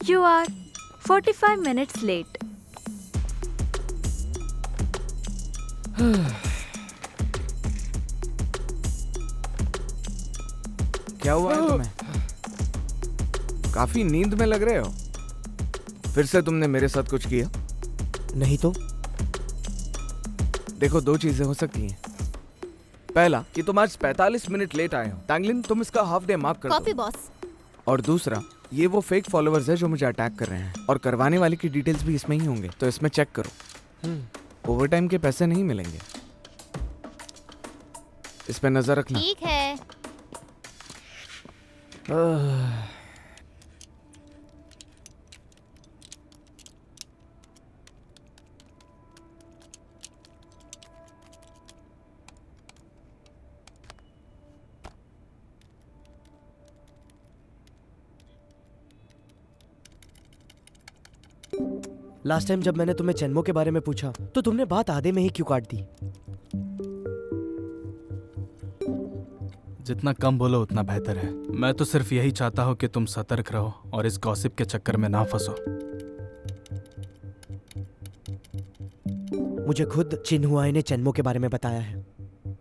You are 45 minutes late. क्या हुआ है तुम्हें? काफी नींद में लग रहे हो। फिर से तुमने मेरे साथ कुछ किया? नहीं तो। देखो, दो चीजें हो सकती हैं। पहला कि तुम आज 45 मिनट लेट आए हो। टैंगलिन, तुम इसका हाफ डे मार्क कर कॉपी दो। बॉस। और दूसरा, ये वो फेक फॉलोअर्स है जो मुझे अटैक कर रहे हैं और करवाने वाले की डिटेल्स भी इसमें ही होंगे, तो इसमें चेक करो। ओवरटाइम के पैसे नहीं मिलेंगे, इस पे नजर रखना। ठीक है। लास्ट टाइम जब मैंने तुम्हें चेन्मो के बारे में पूछा तो तुमने बात आधे में ही क्यों काट दी? जितना कम बोलो उतना बेहतर है। मैं तो सिर्फ यही चाहता हूँ कि तुम सतर्क रहो और इस गॉसिप के चक्कर में ना फंसो। मुझे खुद चिन्हुआई ने चेन्मो के बारे में बताया है,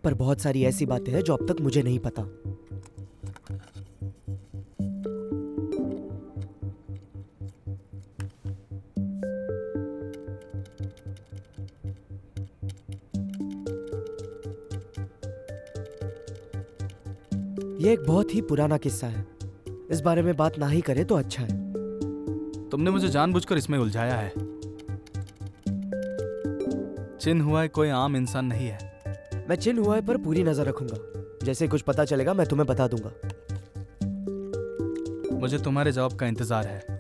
पर बहुत सारी ऐसी बातें हैं जो अब तक मुझे नहीं पता। ये एक बहुत ही पुराना किस्सा है, इस बारे में बात ना ही करे तो अच्छा है। तुमने मुझे जानबूझकर इसमें उलझाया है। चिन्हुआई कोई आम इंसान नहीं है। मैं चिन्हुआई पर पूरी नजर रखूंगा। जैसे कुछ पता चलेगा मैं तुम्हें बता दूंगा। मुझे तुम्हारे जवाब का इंतजार है।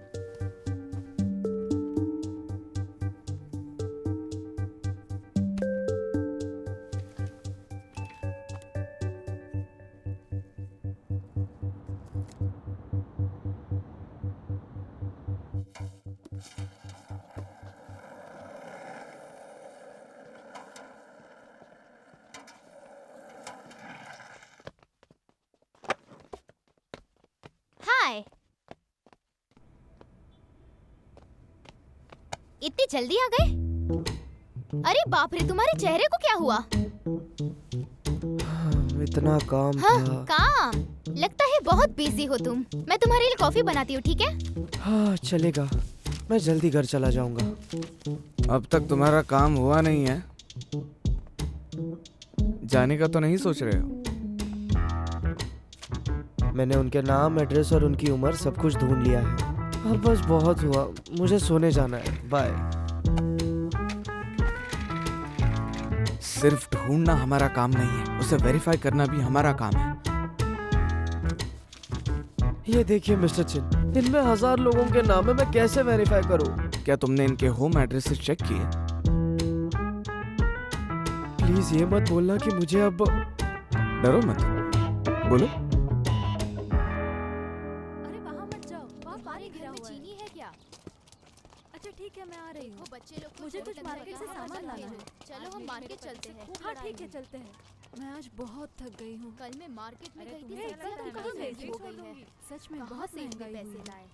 हाय। इतनी जल्दी आ गए? अरे बाप रे, तुम्हारे चेहरे को क्या हुआ? इतना काम हाँ, था। काम। लगता है बहुत बिजी हो तुम। मैं तुम्हारे लिए कॉफी बनाती हूँ, ठीक है? हाँ चलेगा, मैं जल्दी घर चला जाऊंगा। अब तक तुम्हारा काम हुआ नहीं है? जाने का तो नहीं सोच रहे हो? मैंने उनके नाम, एड्रेस और उनकी उम्र सब कुछ ढूंढ लिया है। अब बस बहुत हुआ, मुझे सोने जाना है। बाय। सिर्फ ढूंढना हमारा काम नहीं है, उसे वेरीफाई करना भी हमारा काम है। ये देखिए मिस्टर चिन, इनमें 1000 लोगों के नाम है, मैं कैसे वेरीफाई करूं? क्या तुमने इनके होम एड्रेसेस चेक किए? प्लीज ये मत बोलना कि मुझे अब। डरो मत, बोलो। अरे वहाँ मत जाओ, वहाँ पानी गिरा हुआ है। चीनी है क्या? अच्छा ठीक है, मैं आ रही हूँ। बच्चे लोग को मुझे कुछ जरूरत मार्केट से है, सामान लाना है। चलो हम मार्केट चलते हैं। हाँ ठीक है, चलते हैं। मैं आज बहुत थक गई हूँ। कल मैं मार्केट में गई थी, तुम्हें सबसे तुम महंगी कहाँ गई सब्जी थी? हो गई है। सच में कहाँ बहुत से इतने महंगाई पैसे हुई है। लाए?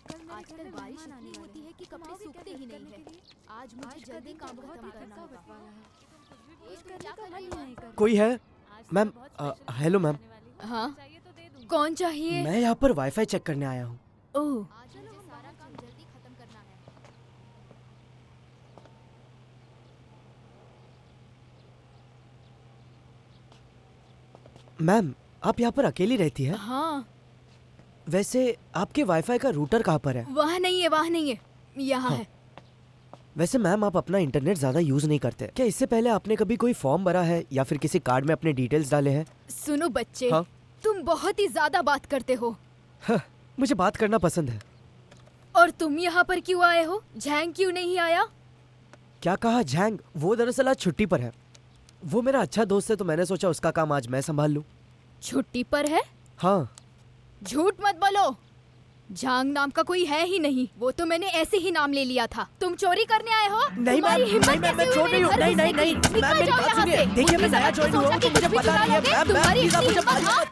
कल मेरे घर आजकल में बारिश मेहमान आने इतनी होती वाले है कि हैं। कपड़े तुम आओगे सूखते क्या ही हेल्प नहीं करने है। के लिए? आज मुझे आज का जल्दी दिन काम तो बहुत खत्म ही करना थका होगा। वाला है। ये कुछ तुम करने क्या का कर मन रही ही हो? नहीं करता। कोई है? मैम, हेलो मैम, हाँ, कौन चाहिए? मैं यहाँ पर वाईफाई चेक करने आया हूँ। ओह, आज मुझे सारा काम जल्दी खत्म करना है। मैम, आप यहाँ पर अकेली रहती है? हाँ, वैसे आपके वाईफाई का रूटर कहाँ पर है? वहाँ नहीं है, वहाँ नहीं है, यहाँ हाँ। है। वैसे मैम, आप अपना इंटरनेट ज्यादा यूज नहीं करते क्या? इससे पहले आपने कभी कोई फॉर्म भरा है या फिर किसी कार्ड में अपने डिटेल्स डाले हैं? सुनो बच्चे, हाँ? तुम बहुत ही ज्यादा बात करते हो। हाँ, मुझे बात करना पसंद है। और तुम यहाँ पर क्यों आए हो? झैंग क्यों नहीं आया? क्या कहा झैंग? वो दरअसल आज छुट्टी पर है। वो मेरा अच्छा दोस्त है तो मैंने सोचा उसका काम आज मैं संभाल लूं। छुट्टी पर है? हाँ। झूठ मत बोलो, झांग नाम का कोई है ही नहीं। वो तो मैंने ऐसे ही नाम ले लिया था। तुम चोरी करने आए हो? नहीं तुम्हारी मैम, हिम्मत नहीं मैम, मैं कैसे चोर हुई नहीं हूँ। मेरे नहीं घर नहीं नहीं घुसने की? मैम, निकल मेरी जाओ बात यहाँ सुनिए। से। देखिए, मैं मुझे नया समझ ज्वाइन के हुआ हूँ सोचा तो कि मुझे कुछ भी पता चुरा नहीं है। लोगे? मैम, तुम्हारी प्लीज आप इतनी मुझे हिम्मत, हाँ?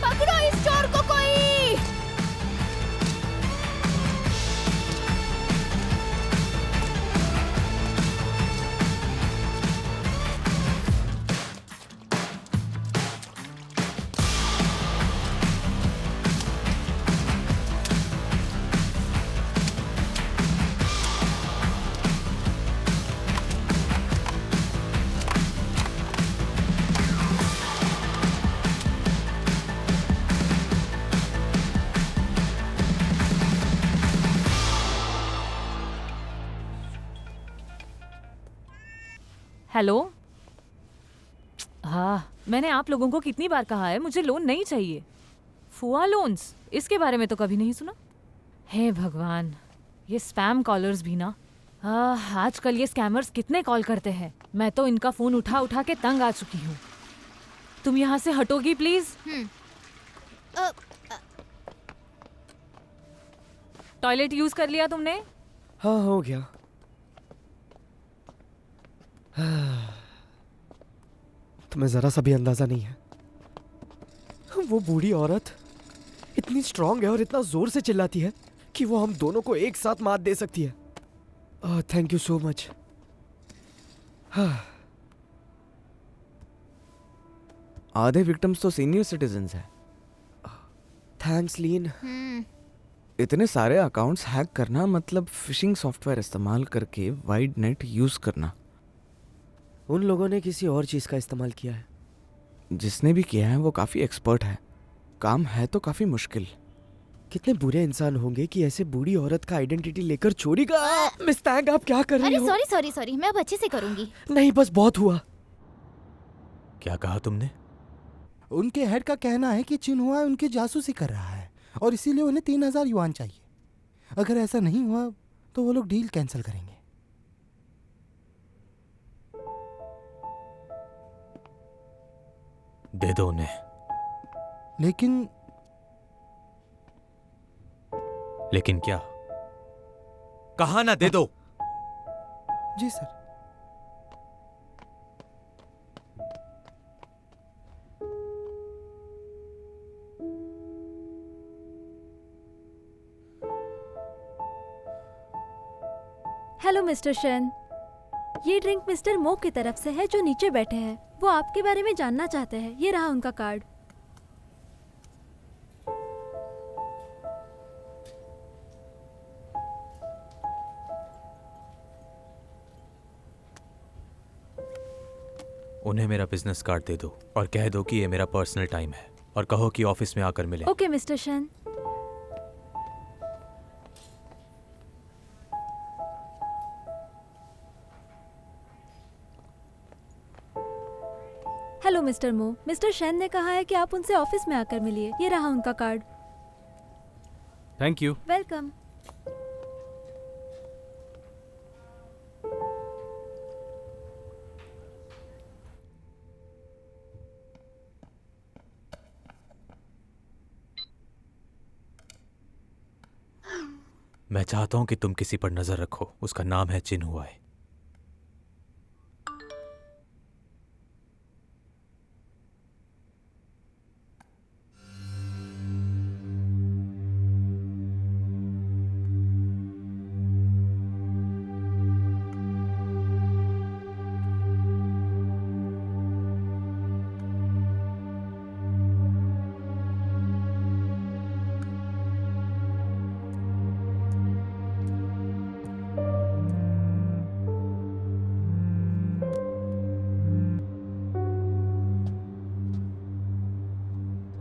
पकड़ो इस चोर को कोई। हेलो। हाँ, मैंने आप लोगों को कितनी बार कहा है मुझे लोन नहीं चाहिए। फुआ लोन्स, इसके बारे में तो कभी नहीं सुना। हे भगवान, ये स्पैम कॉलर्स भी ना। आजकल ये स्कैमर्स कितने कॉल करते हैं। मैं तो इनका फोन उठा उठा के तंग आ चुकी हूँ। तुम यहाँ से हटोगी प्लीज? टॉयलेट यूज कर लिया तुमने? हाँ, हो गया। तुम्हें जरा सा भी अंदाजा नहीं है, वो बूढ़ी औरत इतनी स्ट्रांग है और इतना जोर से चिल्लाती है कि वो हम दोनों को एक साथ मात दे सकती है। Thank you so much. आधे विक्टिम्स तो सीनियर सिटीजन्स हैं। थैंक्स लीन। इतने सारे अकाउंट्स हैक करना मतलब फिशिंग सॉफ्टवेयर इस्तेमाल करके वाइड नेट यूज करना। उन लोगों ने किसी और चीज का इस्तेमाल किया है। जिसने भी किया है वो काफी एक्सपर्ट है। काम है तो काफी मुश्किल। कितने बुरे इंसान होंगे कि ऐसे बूढ़ी औरत का आइडेंटिटी लेकर चोरी का। मिस टैंग, आप क्या कर रही अरे हो? सॉरी सॉरी सॉरी, मैं अब अच्छे से करूंगी। नहीं, बस बहुत हुआ। क्या कहा तुमने? उनके हेड का कहना है कि चिन्हुआ उनकी जासूसी कर रहा है और इसीलिए उन्हें 3000 युआन चाहिए। अगर ऐसा नहीं हुआ तो वो लोग डील कैंसिल करेंगे। दे दो उन्हें। लेकिन क्या? कहा ना दे दो। जी सर। हेलो मिस्टर शेन, ये ड्रिंक मिस्टर मो की तरफ से है जो नीचे बैठे हैं। वो आपके बारे में जानना चाहते हैं। ये रहा उनका कार्ड। उन्हें मेरा बिजनेस कार्ड दे दो और कह दो कि ये मेरा पर्सनल टाइम है और कहो कि ऑफिस में आकर मिले। Okay mister Shane. Hello mister मो, मिस्टर शेन ने कहा है कि आप उनसे ऑफिस में आकर मिलिए। ये रहा उनका कार्ड। Thank you. वेलकम। मैं चाहता हूं कि तुम किसी पर नजर रखो। उसका नाम है चिन्हुआ।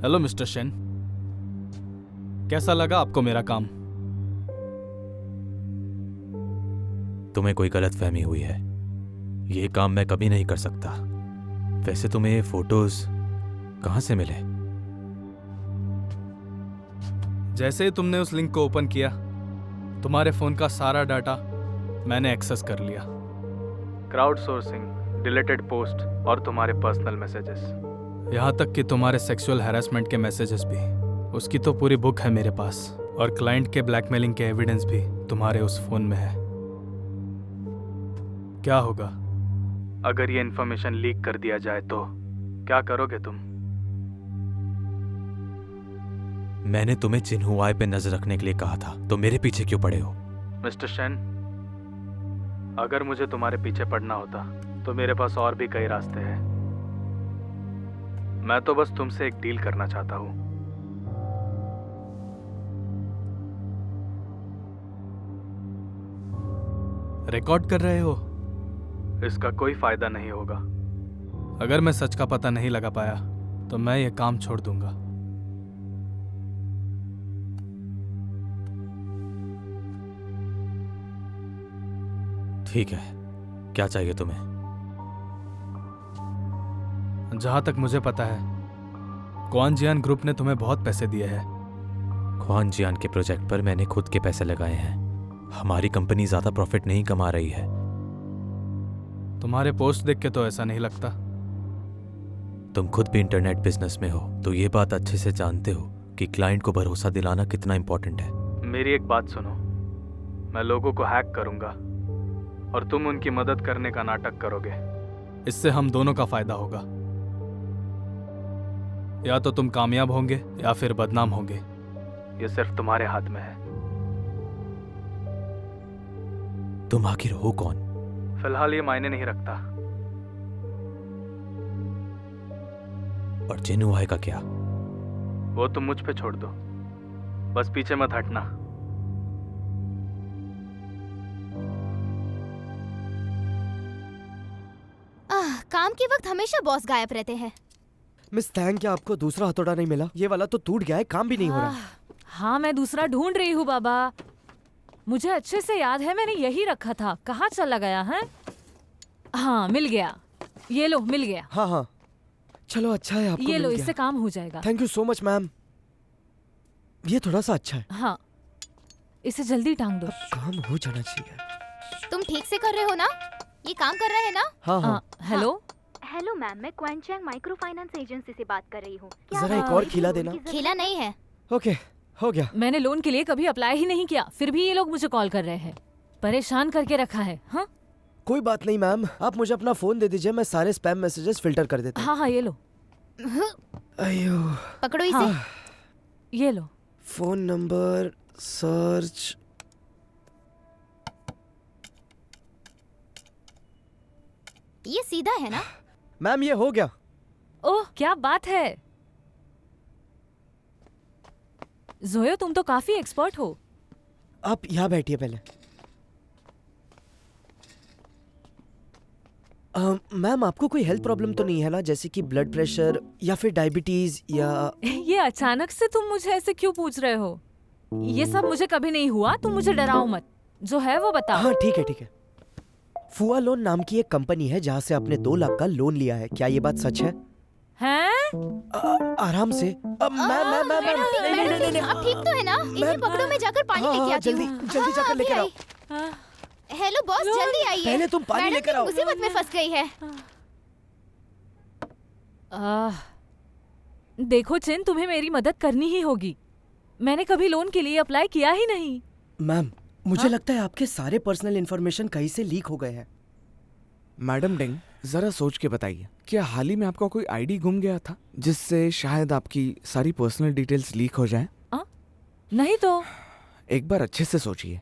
हेलो मिस्टर शेन, कैसा लगा आपको मेरा काम? तुम्हें कोई गलतफहमी हुई है। ये काम मैं कभी नहीं कर सकता। वैसे तुम्हें ये फोटोज कहां से मिले? जैसे ही तुमने उस लिंक को ओपन किया, तुम्हारे फोन का सारा डाटा मैंने एक्सेस कर लिया। क्राउड सोर्सिंग, डिलीटेड पोस्ट और तुम्हारे पर्सनल मैसेजेस, यहाँ तक कि तुम्हारे सेक्सुअल हैरेसमेंट के मैसेजेस भी। उसकी तो पूरी बुक है मेरे पास और क्लाइंट के ब्लैकमेलिंग के एविडेंस भी तुम्हारे उस फोन में है। क्या होगा अगर ये इन्फॉर्मेशन लीक कर दिया जाए तो? क्या करोगे तुम? मैंने तुम्हें चिन्हुआई पे नजर रखने के लिए कहा था, तो मेरे पीछे क्यों पड़े हो? मिस्टर शेन, अगर मुझे तुम्हारे पीछे पड़ना होता तो मेरे पास और भी कई रास्ते हैं। मैं तो बस तुमसे एक डील करना चाहता हूं। रिकॉर्ड कर रहे हो? इसका कोई फायदा नहीं होगा। अगर मैं सच का पता नहीं लगा पाया तो मैं ये काम छोड़ दूंगा। ठीक है, क्या चाहिए तुम्हें? जहां तक मुझे पता है, क्वानजियान ग्रुप ने तुम्हें बहुत पैसे दिए हैं। क्वानजियान के प्रोजेक्ट पर मैंने खुद के पैसे लगाए हैं। हमारी कंपनी ज्यादा प्रॉफिट नहीं कमा रही है। तुम्हारे पोस्ट देख के तो ऐसा नहीं लगता। तुम खुद भी इंटरनेट बिजनेस में हो, तो ये बात अच्छे से जानते हो कि क्लाइंट को भरोसा दिलाना कितना इंपॉर्टेंट है। मेरी एक बात सुनो, मैं लोगों को हैक करूंगा और तुम उनकी मदद करने का नाटक करोगे। इससे हम दोनों का फायदा होगा। या तो तुम कामयाब होंगे या फिर बदनाम होंगे। ये सिर्फ तुम्हारे हाथ में है। तुम आखिर हो कौन? फिलहाल ये मायने नहीं रखता। और चिन्हुआई का क्या? वो तुम मुझ पे छोड़ दो, बस पीछे मत हटना। काम के वक्त हमेशा बॉस गायब रहते हैं। मिस थैंक, क्या आपको दूसरा हथौड़ा नहीं मिला? ये वाला तो टूट गया है, काम भी नहीं हो रहा। हाँ, मैं दूसरा ढूंढ रही हूँ बाबा। मुझे अच्छे से याद है, मैंने यही रखा था। कहाँ चला गया है? हाँ, मिल गया। ये लो, मिल गया। हाँ हाँ, चलो अच्छा है आपको ये मिल लो, गया। इससे काम हो जाएगा। Thank you so much ma'am. ये थोड़ा सा अच्छा है। हाँ, इसे जल्दी टांग दो। काम हो जाना चाहिए। तुम ठीक से कर रहे हो ना? ये काम कर रहे हैं ना? हाँ हाँ, हेलो, हेलो मैम, मैं क्वानचैंग माइक्रो फाइनेंस एजेंसी से बात कर रही हूँ। जरा एक और खिला देना। खिला नहीं है। ओके, हो गया। मैंने लोन के लिए कभी अप्लाई ही नहीं किया, फिर भी ये लोग मुझे कॉल कर रहे हैं। परेशान करके रखा है। हाँ कोई बात नहीं मैम, आप मुझे अपना फोन दे दीजिए, मैं सारे स्पैम मैसेजेस फिल्टर कर देता हूँ। हाँ हाँ, ये लो, अयो, पकड़ो इसे। हाँ, ये लो। Phone number search. ये सीधा है ना? मैम ये हो गया। ओह, क्या बात है जोयो, तुम तो काफी एक्सपर्ट हो। आप यहाँ बैठिए पहले। मैम आपको कोई हेल्थ प्रॉब्लम तो नहीं है ना, जैसे कि ब्लड प्रेशर या फिर डायबिटीज या? ये अचानक से तुम मुझे ऐसे क्यों पूछ रहे हो? ये सब मुझे कभी नहीं हुआ, तुम मुझे डराओ मत। जो है वो बताओ। हाँ ठीक है ठीक है। फुआ लोन नाम की एक कंपनी है जहाँ से आपने 2 लाख का लोन लिया है, क्या ये बात सच है? हैं? आराम से। मैम आप ठीक तो है ना? इसे पकड़ो, मैं जाकर पानी लेके आती जल्दी हूँ। जल्दी जाकर लेकर आओ। हाँ, हेलो बॉस, जल्दी आइए। पहले तुम पानी मैडम लेकर आओ। मुसीबत में फंस गई है। देखो चिन, तुम्हें मेरी मदद करनी ही होगी। मैंने कभी लोन के लिए अप्लाई किया ही नहीं। मैम मुझे लगता है आपके सारे पर्सनल इंफॉर्मेशन कहीं से लीक हो गए हैं। मैडम डेंग, जरा सोच के बताइए, क्या हाल ही में आपका कोई आईडी गुम गया था जिससे शायद आपकी सारी पर्सनल डिटेल्स लीक हो जाएं? नहीं तो एक बार अच्छे से सोचिए।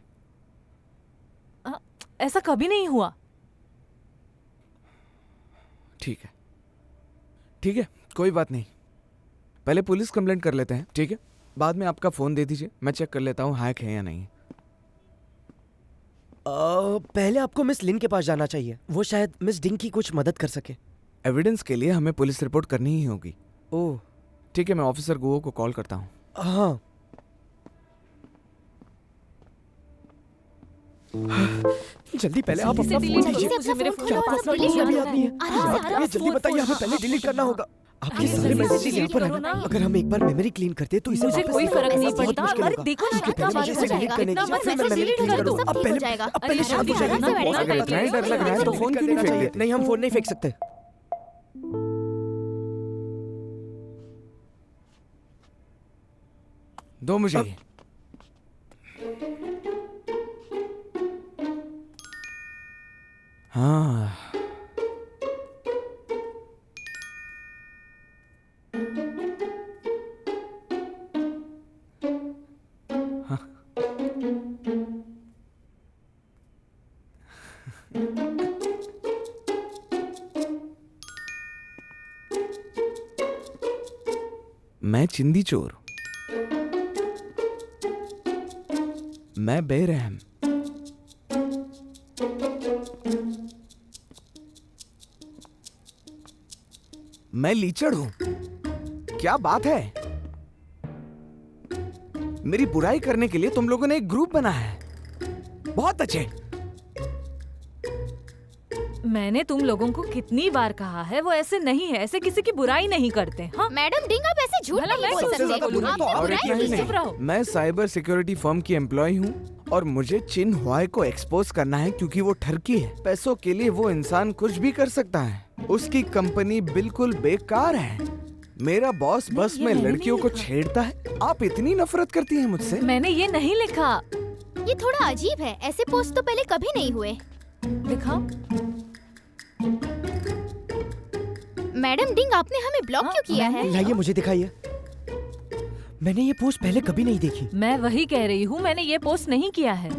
ऐसा कभी नहीं हुआ। ठीक है ठीक है, कोई बात नहीं। पहले पुलिस कंप्लेंट कर लेते हैं, ठीक है? बाद में आपका फोन दे दीजिए, मैं चेक कर लेता हूँ हैक है या नहीं। पहले आपको मिस लिन के पास जाना चाहिए, वो शायद मिस डिंग की कुछ मदद कर सके। एविडेंस के लिए हमें पुलिस रिपोर्ट करनी ही होगी। ओह ठीक है, मैं ऑफिसर गुओ को कॉल करता हूँ। हाँ। जल्दी पहले आप इसे अपना delete फोन करो, लीजिए। मुझे मेरे फोन फोन क्या खोलो, पासवर्ड delete तो करो। भी आदमी है? आराम से, याद आराम करिए, से। जल्दी बताइए, हमें पहले डिलीट करना होगा। आपके अरे सारे जल्दी से मैसेजेस यहाँ delete पर करो है ना। ना, अगर हम एक बार मेमोरी क्लीन करते हैं तो इसे मुझे वापस कोई निकालना फर्क नहीं बहुत पड़ता। मुश्किल अरे होगा। देखो ना, ठीक है, कितना पहले बार मुझे हो इसे delete जाएगा, करने इतना दीजिए, बार फिर मैं मैसेज memory delete clean कर दो, करूँगा। सब अब ठीक हो पहले- जाएगा। अब पहले अरे शांत हो अभी जाइए आराम ना। से बैठो, अगर बैठिए। इतना ही डर लग रहा है तो फोन क्यों नहीं करना फेंक चाहिए। देते? नहीं, हम फोन नहीं फेंक सकते। दो मुझे ये। हाँ, मैं चिंदी चोर, मैं बेरहम, मैं लीचड़ हूं। क्या बात है? मेरी बुराई करने के लिए तुम लोगों ने एक ग्रुप बनाया है। बहुत अच्छे। मैंने तुम लोगों को कितनी बार कहा है, वो ऐसे नहीं है, ऐसे किसी की बुराई नहीं करते। हाँ, मैडम डिंग आप ऐसे झूठ भला नहीं मैं बोल सबसे सकते। ज्यादा बोलूंगी तो आपने और बुराई एक की नहीं, है। चुप रहो। मैं साइबर सिक्योरिटी फर्म की एम्प्लॉय हूँ और मुझे चिन हुआई को एक्सपोज करना है क्योंकि वो ठरकी है। पैसों के लिए वो इंसान कुछ भी कर सकता है। उसकी कंपनी बिल्कुल बेकार है। मेरा बॉस बस ये में मैंने लड़कियों नहीं को लिखा। छेड़ता है। आप इतनी नफरत करती हैं मुझसे? मैंने ये नहीं लिखा। ये थोड़ा अजीब है, ऐसे पोस्ट तो पहले कभी नहीं हुए। दिखाओ। मैडम डिंग आपने हमें ब्लॉक हाँ, क्यों किया है? लाइए मुझे दिखाइए। मैंने ये पोस्ट पहले कभी नहीं देखी। मैं वही कह रही हूँ, मैंने ये पोस्ट नहीं किया है।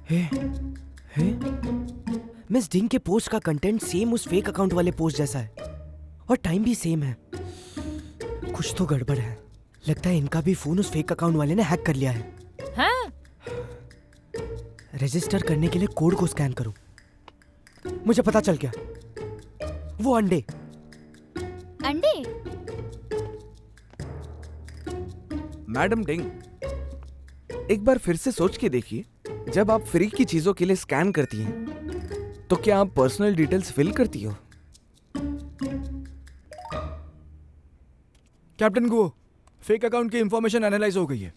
हे? मिस डिंग के पोस्ट का कंटेंट सेम उस फेक अकाउंट वाले पोस्ट जैसा है और टाइम भी सेम है। कुछ तो गड़बड़ है। लगता है इनका भी फोन उस फेक अकाउंट वाले ने हैक कर लिया है। हाँ? रजिस्टर करने के लिए कोड को स्कैन करूं। मुझे पता चल गया, वो अंडे। अंडे? मैडम डिंग, एक बार फिर से सोच के देखिए, जब आप फ्री की चीजों के लिए स्कैन करती हैं, तो क्या आप पर्सनल डिटेल्स फिल करती हो? कैप्टन गो, फेक अकाउंट की इंफॉर्मेशन एनालाइज हो गई है।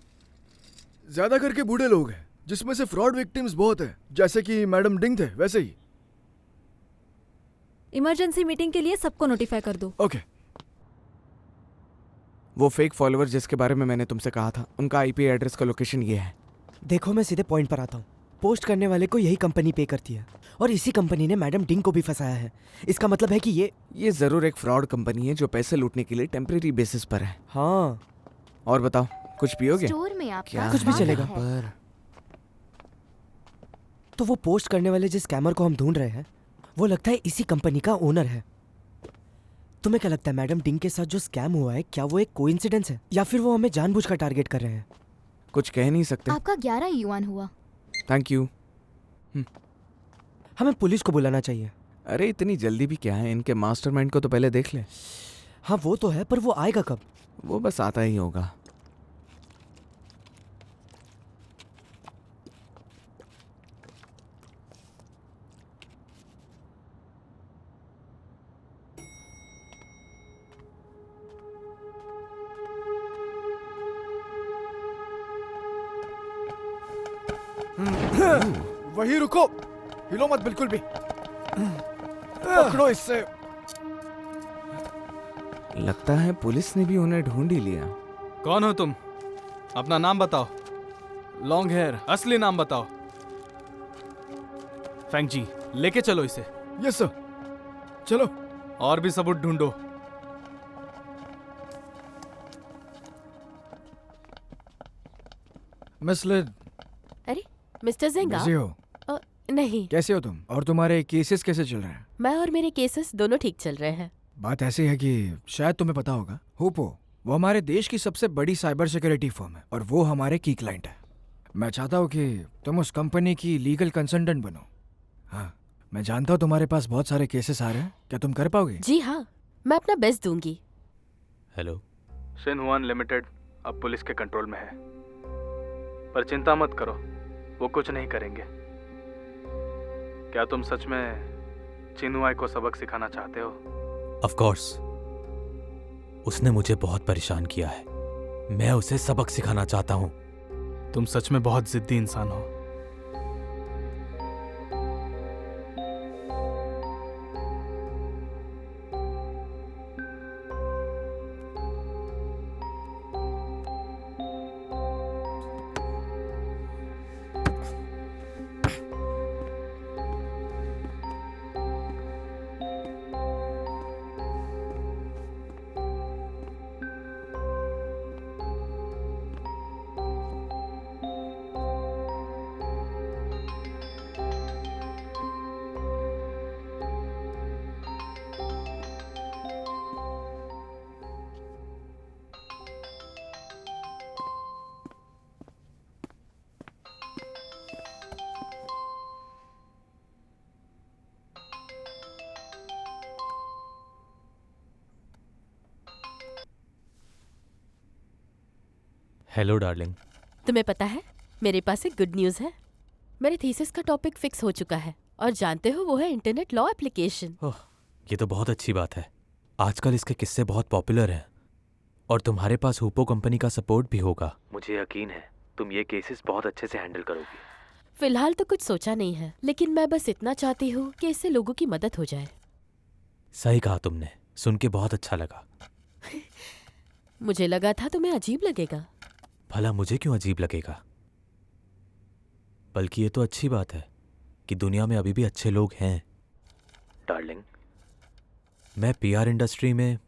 ज्यादा करके बूढ़े लोग हैं, जिसमें से फ्रॉड विक्टिम्स बहुत हैं, जैसे कि मैडम डिंग थे वैसे ही। इमरजेंसी मीटिंग के लिए सबको नोटिफाई कर दो। ओके। वो फेक फॉलोअर जिसके बारे में मैंने तुमसे कहा था, उनका आईपी एड्रेस का लोकेशन ये है। देखो मैं सीधे पॉइंट पर आता हूँ। पोस्ट करने वाले को यही कंपनी पे करती है और इसी कंपनी ने मैडम डिंग को भी फंसाया है। इसका मतलब है कि ये जरूर एक फ्रॉड कंपनी है जो पैसे लूटने के लिए टेम्परेरी बेसिस पर है। हाँ। और बताओ, कुछ पियोगे? स्टोर में आपका क्या कुछ भी सामान चलेगा। है। पर तो वो पोस्ट करने वाले जिस स्कैमर को हम ढूंढ रहे हैं, वो लगता है इसी कंपनी का ओनर है। तुम्हें क्या लगता है मैडम डिंग के साथ जो स्कैम हुआ है, क्या वो एक कोइंसिडेंस है या फिर वो हमें जानबूझकर टारगेट कर रहे हैं? कुछ कह नहीं सकते। आपका 11 युआन हुआ। Thank you. हमें पुलिस को बुलाना चाहिए। अरे इतनी जल्दी भी क्या है, इनके मास्टरमाइंड को तो पहले देख ले। हाँ वो तो है, पर वो आएगा कब? वो बस आता ही होगा। वही रुको, हिलो मत बिल्कुल भी। पकड़ो इससे। लगता है पुलिस ने भी उन्हें ढूंढ ही लिया। कौन हो तुम? अपना नाम बताओ। लॉन्ग हेयर, असली नाम बताओ। फैंग जी, लेके चलो इसे। यस सर, चलो। और भी सबूत ढूंढो। मिस लिन, अरे मिस्टर जेंगा। कैसे हो? नहीं, कैसे हो तुम? और तुम्हारे केसेस कैसे चल रहे हैं? मैं और मेरे केसेस दोनों ठीक चल रहे हैं। बात ऐसी है कि शायद तुम्हें पता होगा, होपो वो हमारे देश की सबसे बड़ी साइबर सिक्योरिटी फर्म है और वो हमारे की क्लाइंट है। मैं चाहता हूँ कि तुम उस कंपनी की लीगल कंसल्टेंट बनो। हाँ, मैं जानता हूँ तुम्हारे पास बहुत सारे केसेस आ रहे हैं। क्या तुम कर पाओगे? जी हाँ, मैं अपना बेस्ट दूंगी। हेलो। शिनहुआन लिमिटेड अब पुलिस के कंट्रोल में है, पर चिंता मत करो, वो कुछ नहीं करेंगे। क्या तुम सच में चिनहुआई को सबक सिखाना चाहते हो? Of course. उसने मुझे बहुत परेशान किया है, मैं उसे सबक सिखाना चाहता हूँ। तुम सच में बहुत जिद्दी इंसान हो। Hello darling. तुम्हें पता है मेरे पास एक गुड न्यूज़ है। मेरे थीसिस का टॉपिक फिक्स हो चुका है और जानते हो वो है इंटरनेट लॉ एप्लीकेशन। ओह, ये तो बहुत अच्छी बात है। आजकल इसके किस्से बहुत पॉपुलर हैं और तुम्हारे पास हुपो कंपनी का सपोर्ट भी होगा। मुझे यकीन है तुम ये केसेस बहुत अच्छे से हैंडल करोगी। फिलहाल तो कुछ सोचा नहीं है, लेकिन मैं बस इतना चाहती हूँ कि इससे लोगों की मदद हो जाए। सही कहा तुमने, सुन के बहुत अच्छा लगा। मुझे लगा था तुम्हें अजीब लगेगा। भला मुझे क्यों अजीब लगेगा? बल्कि ये तो अच्छी बात है कि दुनिया में अभी भी अच्छे लोग हैं। डार्लिंग, मैं पीआर इंडस्ट्री में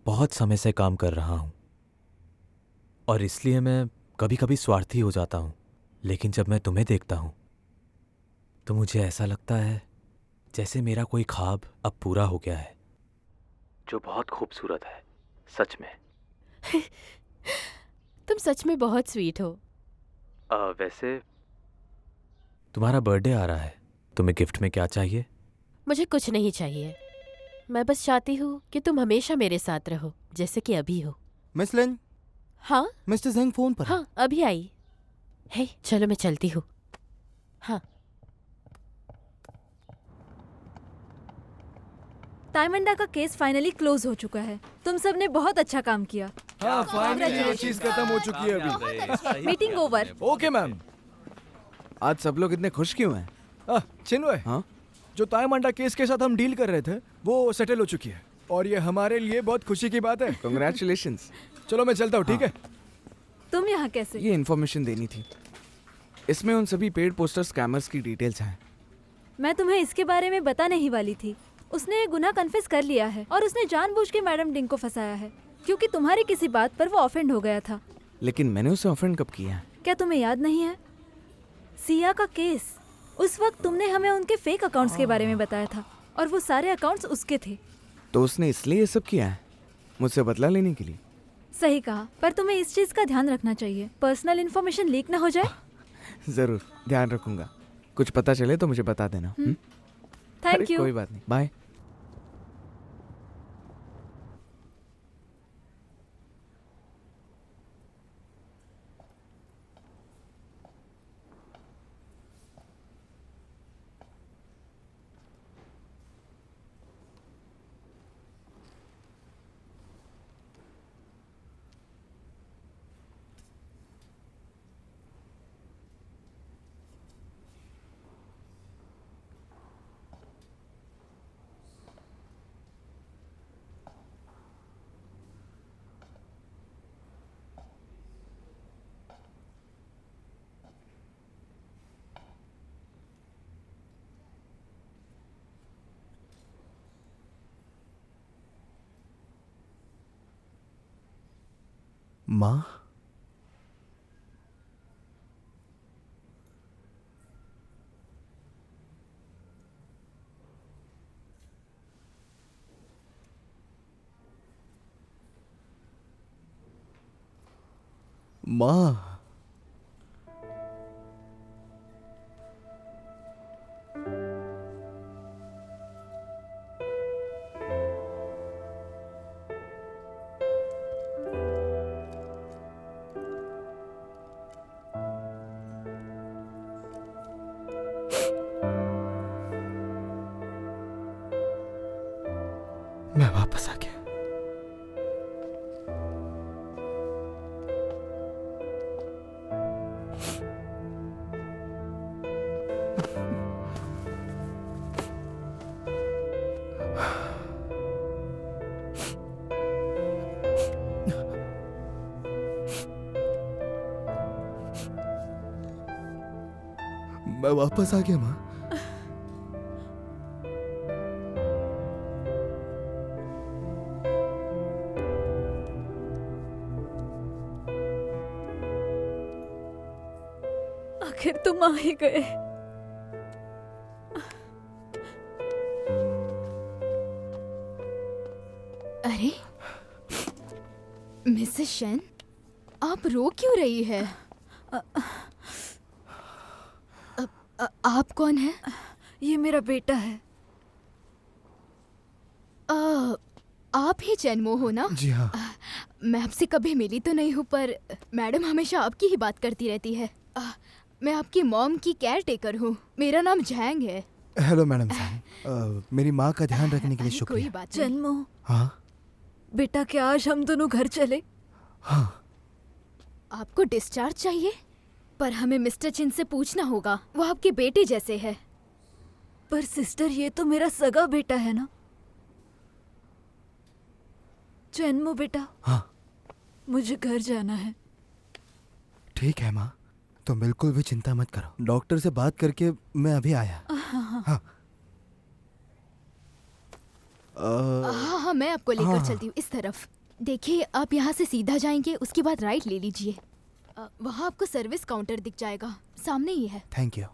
बहुत समय से काम कर रहा हूँ और इसलिए मैं कभी कभी स्वार्थी हो जाता हूँ, लेकिन जब मैं तुम्हें देखता हूँ तो मुझे ऐसा लगता है जैसे मेरा कोई ख्वाब अब पूरा हो गया है, जो बहुत खूबसूरत है सच में। तुम सच में बहुत स्वीट हो। वैसे तुम्हारा बर्थडे आ रहा है, तुम्हें गिफ्ट में क्या चाहिए? मुझे कुछ नहीं चाहिए, मैं बस चाहती हूँ कि तुम हमेशा मेरे साथ रहो जैसे कि अभी हो। मिस लिन, हाँ मिस्टर जेंग फोन पर है। हाँ अभी आई। हे चलो मैं चलती हूँ। हाँ ताइमंडा का केस फाइनली क्लोज हो चुका है। तुम सब ने बहुत अच्छा काम किया। हाँ, फाइनली ये चीज खत्म हो चुकी है अभी। Meeting over. Okay ma'am. आज सब लोग इतने खुश क्यों हैं? चिन्वे, हाँ, जो ताइमंडा केस के साथ हम डील कर रहे थे वो सेटल हो चुकी है और ये हमारे लिए बहुत खुशी की बात है। कांग्रेचुलेशंस। चलो मैं चलता हूँ, ठीक है? तुम यहाँ कैसे? ये इन्फॉर्मेशन देनी थी। इसमें उन सभी पेड पोस्टर स्कैमर्स की डिटेल्स हैं। मैं तुम्हें इसके बारे में बताने ही वाली थी। उसने ये गुनाह कन्फेस कर लिया है और उसने जानबूझ के मैडम डिंग को फंसाया है क्योंकि तुम्हारी किसी बात पर वो ऑफेंड हो गया था। लेकिन मैंने उसे ऑफेंड कब किया है? क्या तुम्हें याद नहीं है? सिया का केस, उस वक्त तुमने हमें उनके फेक अकाउंट्स के बारे में बताया था और वो सारे अकाउंट्स उसके थे। तो उसने इसलिए ये सब किया है, मुझसे बदला लेने के लिए? सही कहा, पर तुम्हें इस चीज का ध्यान रखना चाहिए, पर्सनल इन्फॉर्मेशन लीक ना हो जाए। जरूर ध्यान रखूंगा। कुछ पता चले तो मुझे बता देना। अरे, थैंक यू। कोई बात नहीं, बाय। माँ, माँ, मैं वापस आ गया। मैं वापस आ गया माँ। आखिर तुम आ ही गए। अरे मिसेस शेन, आप रो क्यों रही है? आप कौन है? ये मेरा बेटा है। आप ही चैनमो हो ना? जी हाँ। मैं आपसे कभी मिली तो नहीं हूँ, पर मैडम हमेशा आपकी ही बात करती रहती है। मैं आपकी मॉम की केयर टेकर हूँ। मेरा नाम जैंग है। हेलो मैडम साहब, मेरी माँ का ध्यान रखने के लिए कोई शुक्रिया। बात नहीं। जन्मो, हाँ बेटा क्या आज हम दोनों घर चले? हाँ। आपको डिस्चार्ज चाहिए, पर हमें मिस्टर चिन से पूछना होगा। वो आपके बेटे जैसे है। पर सिस्टर, ये तो मेरा सगा बेटा है ना। जन्मो बेटा, हाँ मुझे घर जाना है। ठीक है माँ, तुम बिल्कुल भी चिंता मत करो। डॉक्टर से बात करके मैं अभी आया। हाँ हाँ हाँ, मैं आपको लेकर हाँ। चलती हूँ इस तरफ। देखिए, आप यहाँ से सीधा जाएंगे, उसके बाद राइट ले लीजिए। वहाँ आपको सर्विस काउंटर दिख जाएगा, सामने ही है। Thank you.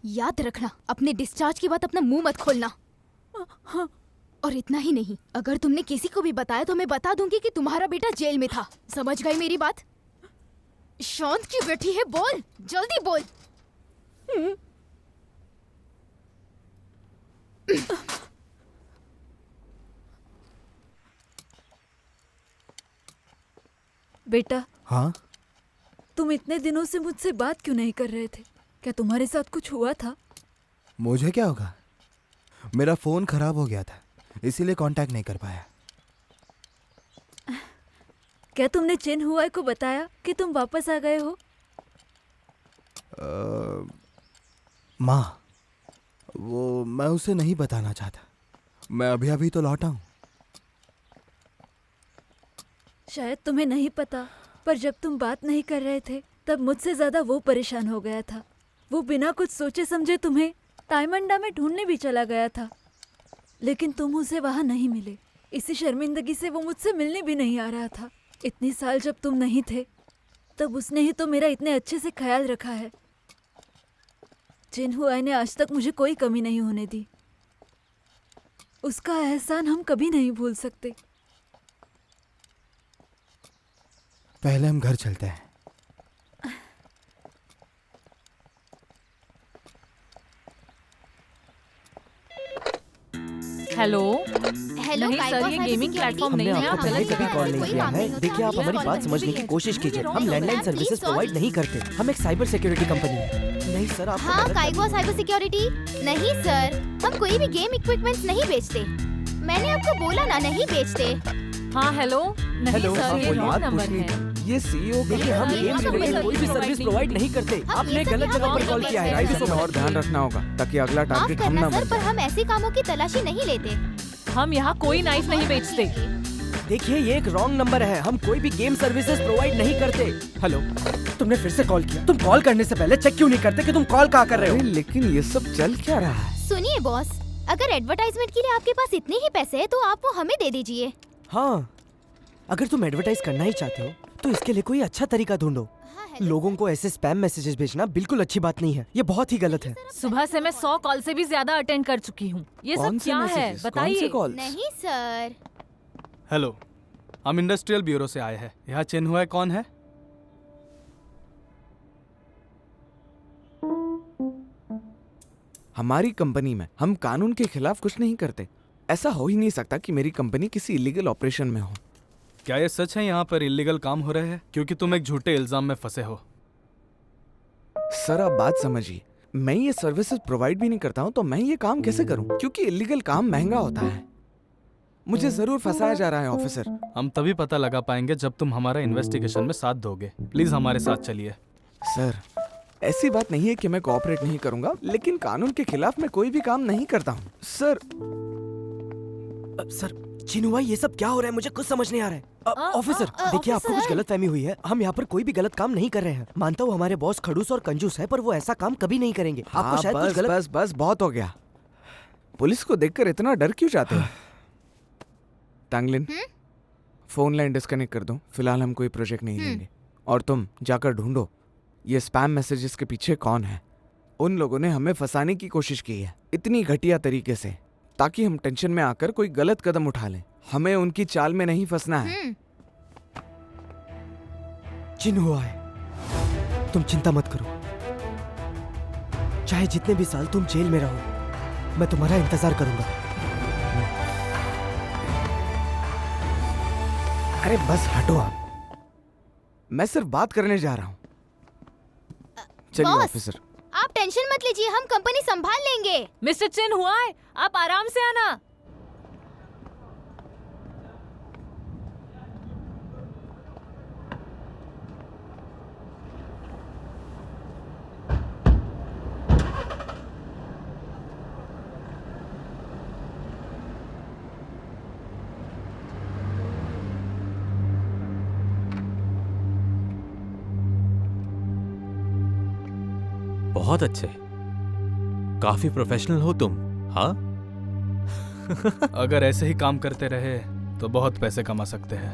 याद रखना, अपने डिस्चार्ज के बाद अपना मुंह मत खोलना। और इतना ही नहीं, अगर तुमने किसी को भी बताया तो मैं बता दूंगी कि तुम्हारा बेटा जेल में था। समझ गई मेरी बात? शांत क्यों बैठी है? बोल, जल्दी बोल। बेटा, हाँ तुम इतने दिनों से मुझसे बात क्यों नहीं कर रहे थे? क्या तुम्हारे साथ कुछ हुआ था? मुझे क्या होगा, मेरा फोन खराब हो गया था, इसीलिए कांटेक्ट नहीं कर पाया। क्या तुमने चिन हुआई को बताया कि तुम वापस आ गए हो? माँ, वो मैं उसे नहीं बताना चाहता। मैं अभी अभी तो लौटा हूँ। शायद तुम्हें नहीं पता, पर जब तुम बात नहीं कर रहे थे तब मुझसे ज्यादा वो परेशान हो गया था। वो बिना कुछ सोचे समझे तुम्हें ताइमंडा में ढूंढने भी चला गया था, लेकिन तुम उसे वहां नहीं मिले। इसी शर्मिंदगी से वो मुझसे मिलने भी नहीं आ रहा था। इतनी साल जब तुम नहीं थे तब उसने ही तो मेरा इतने अच्छे से ख्याल रखा है। जिन हुआई ने आज तक मुझे कोई कमी नहीं होने दी। उसका एहसान हम कभी नहीं भूल सकते। पहले हम घर चलते हैं। हेलो। हेलो, नहीं सर, ये गेमिंग प्लेटफॉर्म नहीं है। आप गलत कभी कॉल नहीं किया है। देखिए, आप हमारी बात समझने की कोशिश कीजिए। हम लैंडलाइन सर्विसेज प्रोवाइड नहीं करते। हम एक साइबर सिक्योरिटी कंपनी है। नहीं सर, आप हाँ, काइगो साइबर सिक्योरिटी। नहीं सर, हम कोई भी गेम इक्विपमेंट्स नहीं बेचते। मैंने आपको बोला ना, नहीं बेचते। हाँ हेलो। नहीं हेलो, सर, हाँ, ये कोई रॉन्ग बात नंबर पूछनी है। ये सीईओ देखिए, हम ये गेम सब रिलेटेड कोई कोई भी सर्विस सर्विस प्रोवाइड प्रोवाइड नहीं करते। हम आपने ये सब गलत यहाँ जगह पर नहीं कॉल करते किया है। हैं। राइट इसमें और ध्यान रखना होगा ताकि अगला माफ टारगेट हम करना ना सर, बन पर जाए। हम ऐसे कामों की तलाशी नहीं लेते। हम यहाँ कोई नाइफ नहीं बेचते। देखिए, ये एक रॉन्ग नंबर है। हम कोई भी गेम सर्विसेज प्रोवाइड नहीं करते। हेलो, तुमने फिर से कॉल किया। तुम कॉल करने से पहले चेक क्यों नहीं करते कि तुम कॉल कहाँ कर रहे अरे हो? लेकिन ये सब चल क्या रहा है? सुनिए बॉस, अगर एडवर्टाइजमेंट के लिए आपके पास इतने ही पैसे हैं तो आप वो हमें दे दीजिए। हाँ, अगर तुम एडवर्टाइज करना ही चाहते हो तो इसके लिए कोई अच्छा तरीका ढूंढो। लोगों को ऐसे स्पैम मैसेजेस भेजना बिल्कुल अच्छी बात नहीं है। ये बहुत ही गलत है। सुबह से मैं 100 कॉल से भी ज्यादा अटेंड कर चुकी हूँ। ये कौन सब से क्या है messages? कौन से बताइए। calls? नहीं सर। हेलो, हम इंडस्ट्रियल ब्यूरो से आए हैं। यहाँ चिन हुआ कौन है? हमारी कंपनी में हम कानून के खिलाफ कुछ नहीं करते। ऐसा हो ही नहीं सकता कि मेरी कंपनी किसी इलीगल ऑपरेशन में हो। क्या ये सच है यहाँ पर इलीगल काम हो रहे हैं? क्योंकि तुम एक झूठे इल्जाम में फंसे हो। सर, आप बात समझिए। मैं ये सर्विसेज प्रोवाइड भी नहीं करता हूँ तो मैं ये काम कैसे करूँ? क्योंकि इलीगल काम महंगा होता है। मुझे जरूर फंसाया जा रहा है ऑफिसर। हम तभी पता लगा पाएंगे जब तुम हमारा इन्वेस्टिगेशन में साथ दोगे। प्लीज हमारे साथ चलिए। सर, ऐसी बात नहीं है कि मैं कोऑपरेट नहीं करूंगा, लेकिन कानून के खिलाफ मैं कोई भी काम नहीं करता हूँ। सर, सर, चिनुआ, ये सब क्या हो रहा है? मुझे कुछ समझ नहीं आ रहा है। ऑफिसर, देखिए, आपको कुछ गलतफहमी हुई है। हम यहाँ पर कोई भी गलत काम नहीं कर रहे हैं। मानता हूँ हमारे बॉस खड़ूस और कंजूस है, पर वो ऐसा काम कभी नहीं करेंगे। आपको हाँ, शायद कुछ बस गलत। बस बस बहुत हो गया। पुलिस को देखकर इतना डर क्यों जाते हो? तांगलिन, फोन लाइन डिस्कनेक्ट कर दो। फिलहाल हम कोई प्रोजेक्ट नहीं लेंगे। और तुम जाकर ढूंढो ये स्पैम मैसेजेस के पीछे कौन है। उन लोगों ने हमें फंसाने की कोशिश की है इतनी घटिया तरीके से, ताकि हम टेंशन में आकर कोई गलत कदम उठा लें। हमें उनकी चाल में नहीं फंसना है। चिन्ह हुआ है। तुम चिंता मत करो, चाहे जितने भी साल तुम जेल में रहो, मैं तुम्हारा इंतजार करूंगा। अरे बस हटो आप। मैं सिर्फ बात करने जा रहा हूँ। चलिए बॉस। ऑफिसर। आप टेंशन मत लीजिए, हम कंपनी संभाल लेंगे। मिस्टर चिन हुआई, आप आराम से आना। बहुत अच्छे, काफी प्रोफेशनल हो तुम। हाँ, अगर ऐसे ही काम करते रहे तो बहुत पैसे कमा सकते हैं।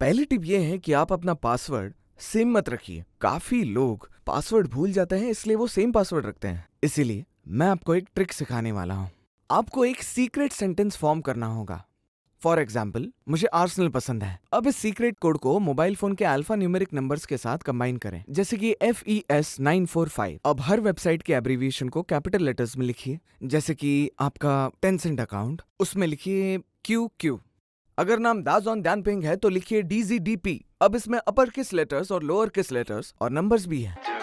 पहली टिप ये है कि आप अपना पासवर्ड सेम मत रखिए। काफी लोग पासवर्ड भूल जाते हैं, इसलिए वो सेम पासवर्ड रखते हैं। इसीलिए मैं आपको एक ट्रिक सिखाने वाला हूँ। आपको एक सीक्रेट सेंटेंस फॉर्म करना होगा। फॉर एग्जाम्पल, मुझे आर्सेनल पसंद है। अब इस सीक्रेट कोड को मोबाइल फोन के अल्फा न्यूमेरिक नंबर्स के साथ कंबाइन करें, जैसे कि FES945। अब हर वेबसाइट के एब्रीविएशन को कैपिटल लेटर्स में लिखिए, जैसे कि आपका टेंसेंट अकाउंट, उसमें लिखिए QQ। अगर नाम दाजोन ध्यानपिंग है तो लिखिए DZDP। अब इसमें अपर किस लेटर्स और लोअर किस लेटर्स और नंबर्स भी है।